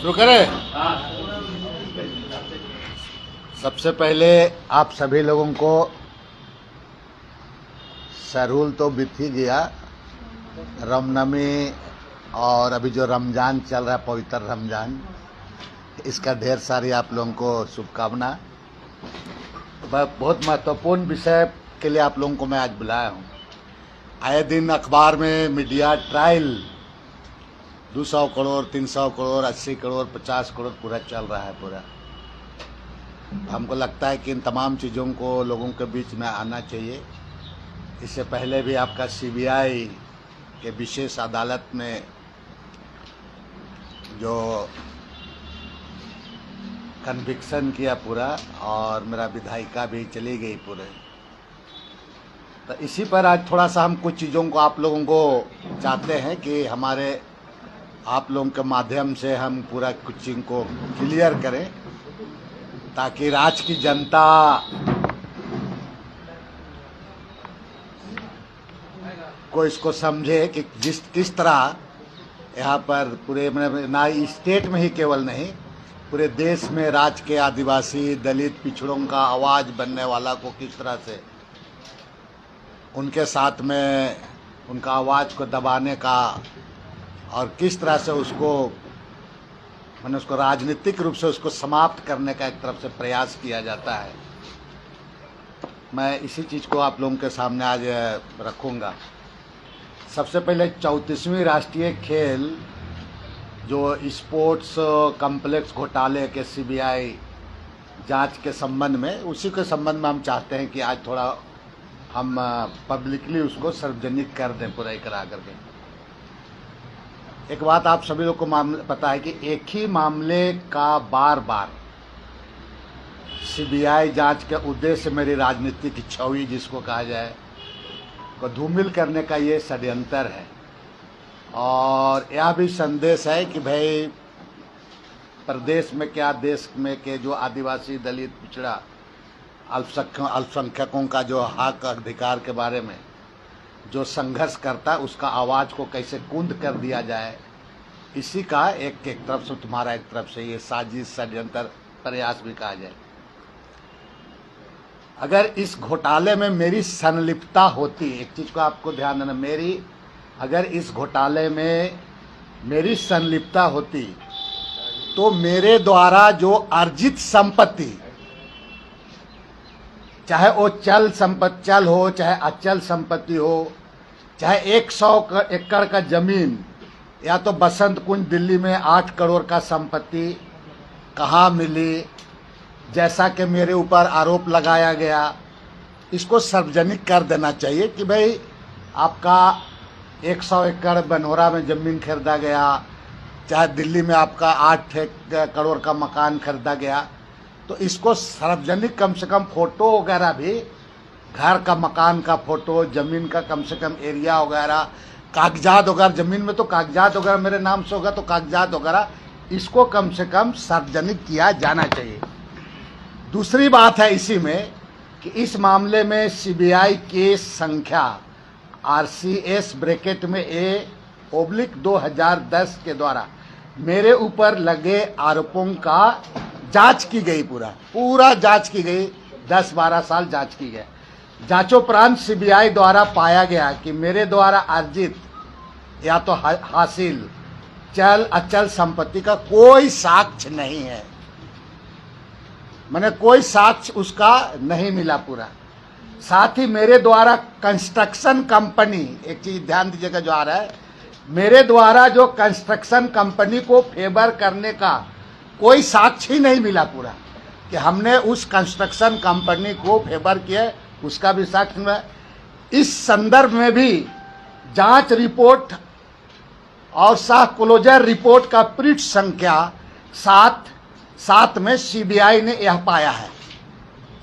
शुरू करें। सबसे पहले आप सभी लोगों को सहरूल तो बीत ही गया, रामनवमी और अभी जो रमजान चल रहा है, पवित्र रमजान, इसका ढेर सारी आप लोगों को शुभकामना। बहुत महत्वपूर्ण विषय के लिए आप लोगों को मैं आज बुलाया हूँ। आए दिन अखबार में मीडिया ट्रायल 200 करोड़, 300 करोड़, 80 करोड़, 50 करोड़ पूरा चल रहा है पूरा। हमको लगता है कि इन तमाम चीज़ों को लोगों के बीच में आना चाहिए। इससे पहले भी आपका सीबीआई के विशेष अदालत में जो कन्विक्शन किया पूरा, और मेरा विधायिका भी चली गई पूरे। तो इसी पर आज थोड़ा सा हम कुछ चीज़ों को आप लोगों को चाहते हैं कि हमारे आप लोगों के माध्यम से हम पूरा कुछ चीज़ को क्लियर करें, ताकि राज्य की जनता को इसको समझे कि किस तरह यहाँ पर पूरे ना स्टेट में ही केवल नहीं, पूरे देश में राज्य के आदिवासी, दलित, पिछड़ों का आवाज़ बनने वाला को किस तरह से उनके साथ में उनका आवाज़ को दबाने का, और किस तरह से उसको उसको राजनीतिक रूप से उसको समाप्त करने का एक तरफ से प्रयास किया जाता है। मैं इसी चीज़ को आप लोगों के सामने आज रखूँगा। सबसे पहले 34वीं राष्ट्रीय खेल जो स्पोर्ट्स कॉम्प्लेक्स घोटाले के सीबीआई जांच के संबंध में, उसी के संबंध में हम चाहते हैं कि आज थोड़ा हम पब्लिकली उसको सार्वजनिक कर दें पूरा करा करके। एक बात आप सभी लोग को पता है कि एक ही मामले का बार बार सीबीआई जांच के उद्देश्य मेरी राजनीतिक छवि जिसको कहा जाए को धूमिल करने का ये षड्यंत्र है। और यह भी संदेश है कि भाई प्रदेश में क्या, देश में के जो आदिवासी, दलित, पिछड़ा, अल्पसंख्यकों का जो हक अधिकार के बारे में जो संघर्ष करता है, उसका आवाज़ को कैसे कुंद कर दिया जाए, इसी का एक तरफ से तुम्हारा एक तरफ से ये साजिश, षड्यंत्र, प्रयास भी कहा जाए। अगर इस घोटाले में मेरी संलिप्तता होती, एक चीज़ को आपको ध्यान देना, अगर इस घोटाले में मेरी संलिप्तता होती तो मेरे द्वारा जो अर्जित संपत्ति, चाहे वो चल हो, चाहे अचल संपत्ति हो, चाहे 100 एकड़ का जमीन, या तो बसंत कुंज दिल्ली में 8 करोड़ का संपत्ति कहाँ मिली, जैसा कि मेरे ऊपर आरोप लगाया गया, इसको सार्वजनिक कर देना चाहिए कि भाई आपका 100 एकड़ बनोरा में ज़मीन खरीदा गया, चाहे दिल्ली में आपका 8 करोड़ का मकान खरीदा गया, तो इसको सार्वजनिक कम से कम फोटो वगैरह भी, घर का, मकान का फोटो, ज़मीन का कम से कम एरिया वगैरह, कागजात वगैरह, ज़मीन में तो कागजात वगैरह मेरे नाम से होगा तो कागजात वगैरह, इसको कम से कम सार्वजनिक किया जाना चाहिए। दूसरी बात है इसी में कि इस मामले में सीबीआई केस संख्या RCS ब्रैकेट में A/2010 के द्वारा मेरे ऊपर लगे आरोपों का जांच की गई, पूरा जांच की गई, 10-12 साल जांच की गई। जांचोपरांत सीबीआई द्वारा पाया गया कि मेरे द्वारा अर्जित या तो हासिल चल अचल संपत्ति का कोई साक्ष्य नहीं है, मैंने कोई साक्ष्य उसका नहीं मिला पूरा। साथ ही मेरे द्वारा कंस्ट्रक्शन कंपनी, एक चीज ध्यान दीजिएगा जो आ रहा है, मेरे द्वारा जो कंस्ट्रक्शन कंपनी को फेवर करने का कोई साक्ष्य ही नहीं मिला पूरा, कि हमने उस कंस्ट्रक्शन कंपनी को फेवर किया, उसका भी साक्ष्य में। इस संदर्भ में भी जांच रिपोर्ट और सह क्लोजर रिपोर्ट का पृष्ठ संख्या 7 में सीबीआई ने यह पाया है।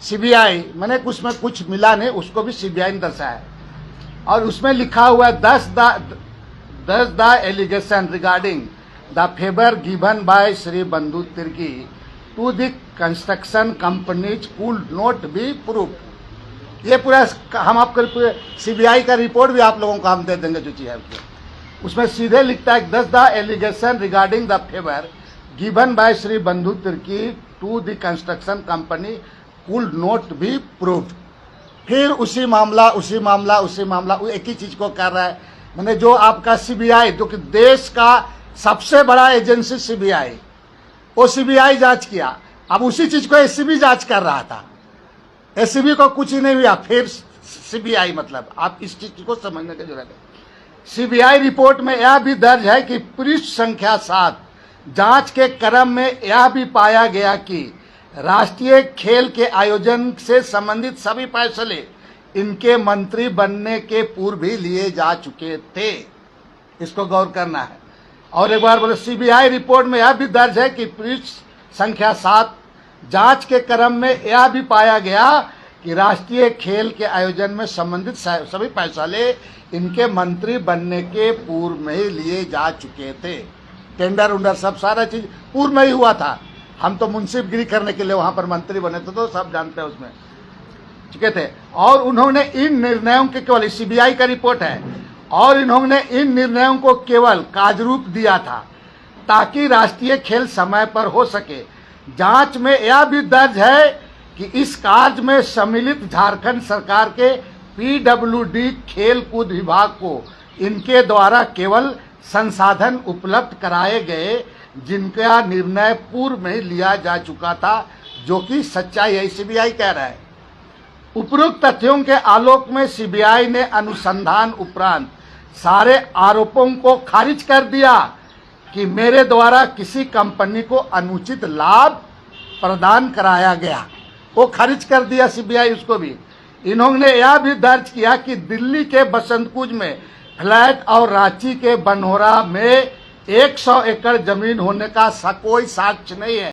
सीबीआई मैंने उसमें कुछ मिला नहीं, उसको भी सीबीआई ने दर्शाया, और उसमें लिखा हुआ है 10 the allegation regarding the favour given by Shri Bandhu Tirkey to the construction companies could not be proof. ये पूरा हम आपको सीबीआई का रिपोर्ट भी आप लोगों को हम दे देंगे जो चीज़ है उसमें सीधे लिखता है 10 the allegation regarding the favour given by Sri Bandhu Tirki to the construction company could not be proved। फिर उसी मामला वो एक ही चीज को कर रहा है। मैंने जो आपका सीबीआई, जो कि देश का सबसे बड़ा एजेंसी सीबीआई, वो सीबीआई जांच किया। अब उसी चीज को एसीबी जांच कर रहा था। एसीबी को कुछ ही नहीं हुआ, फिर सीबीआई, मतलब आप इस चीज को समझने की जरूरत है। सीबीआई रिपोर्ट में यह भी दर्ज है कि पृष्ठ संख्या 7 जांच के क्रम में यह भी पाया गया कि राष्ट्रीय खेल के आयोजन से संबंधित सभी फैसले इनके मंत्री बनने के पूर्व ही लिए जा चुके थे। इसको गौर करना है। और एक बार बोले, सीबीआई रिपोर्ट में यह भी दर्ज है कि पृष्ठ संख्या 7 जांच के क्रम में यह भी पाया गया कि राष्ट्रीय खेल के आयोजन में संबंधित सभी फैसले इनके मंत्री बनने के पूर्व में ही लिए जा चुके थे। टेंडर उंडर सब सारा चीज पूर्व में ही हुआ था। हम तो मुंसिफगिरी करने के लिए वहां पर मंत्री बने थे, तो सब जानते हैं उसमें चुके थे। और उन्होंने इन निर्णयों के केवल, सीबीआई का रिपोर्ट है, और इन्होंने इन निर्णयों को केवल कार्यरूप दिया था ताकि राष्ट्रीय खेल समय पर हो सके। जांच में यह भी दर्ज है कि इस कार्य में सम्मिलित झारखंड सरकार के पीडब्ल्यूडी खेल कूद विभाग को इनके द्वारा केवल संसाधन उपलब्ध कराए गए जिनका निर्णय पूर्व में लिया जा चुका था, जो कि सच्चाई है, सीबीआई कह रहा है। उपरोक्त तथ्यों के आलोक में सीबीआई ने अनुसंधान उपरांत सारे आरोपों को खारिज कर दिया कि मेरे द्वारा किसी कंपनी को अनुचित लाभ प्रदान कराया गया। वो खारिज कर दिया सीबीआई उसको भी। इन्होंने यह भी दर्ज किया कि दिल्ली के बसंत कुंज में फ्लैट और रांची के बनहोरा में 100 एकड़ जमीन होने का कोई साक्ष्य नहीं है।